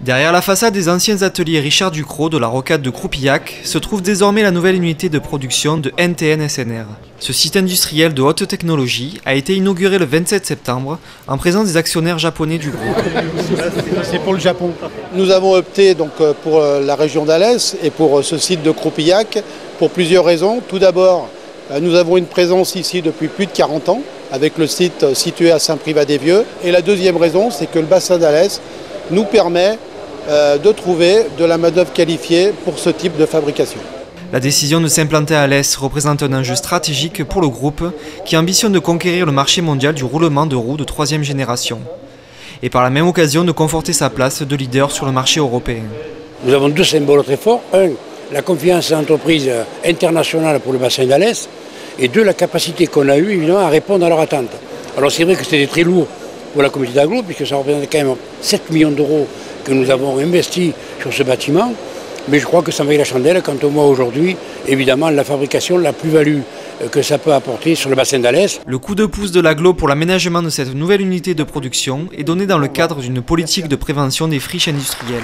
Derrière la façade des anciens ateliers Richard Ducrot de la rocade de Croupillac se trouve désormais la nouvelle unité de production de NTN SNR. Ce site industriel de haute technologie a été inauguré le 27 septembre en présence des actionnaires japonais du groupe. C'est pour le Japon. Nous avons opté donc pour la région d'Alès et pour ce site de Croupillac pour plusieurs raisons. Tout d'abord, nous avons une présence ici depuis plus de 40 ans avec le site situé à Saint-Privat-des-Vieux. Et la deuxième raison, c'est que le bassin d'Alès nous permet de trouver de la main-d'œuvre qualifiée pour ce type de fabrication. La décision de s'implanter à Alès représente un enjeu stratégique pour le groupe qui ambitionne de conquérir le marché mondial du roulement de roues de troisième génération et par la même occasion de conforter sa place de leader sur le marché européen. Nous avons deux symboles très forts. Un, la confiance en l'entreprise internationale pour le bassin d'Alès et deux, la capacité qu'on a eue évidemment à répondre à leurs attentes. Alors c'est vrai que c'était très lourd pour la communauté d'agglo puisque ça représente quand même 7 millions d'euros que nous avons investi sur ce bâtiment, mais je crois que ça vaut la chandelle quand on voit aujourd'hui, évidemment, la fabrication, la plus-value que ça peut apporter sur le bassin d'Alès. Le coup de pouce de l'agglo pour l'aménagement de cette nouvelle unité de production est donné dans le cadre d'une politique de prévention des friches industrielles.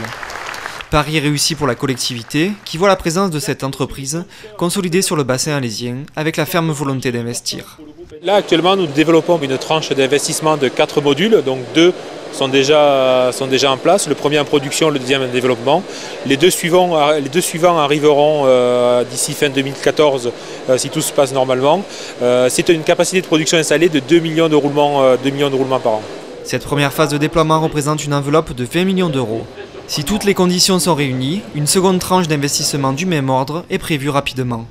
Pari réussi pour la collectivité, qui voit la présence de cette entreprise consolidée sur le bassin alésien, avec la ferme volonté d'investir. Là, actuellement, nous développons une tranche d'investissement de 4 modules, donc 2 sont déjà en place, le premier en production, le deuxième en développement. Les deux suivants arriveront d'ici fin 2014 si tout se passe normalement. C'est une capacité de production installée de 2 millions de roulements par an. Cette première phase de déploiement représente une enveloppe de 20 millions d'euros. Si toutes les conditions sont réunies, une seconde tranche d'investissement du même ordre est prévue rapidement.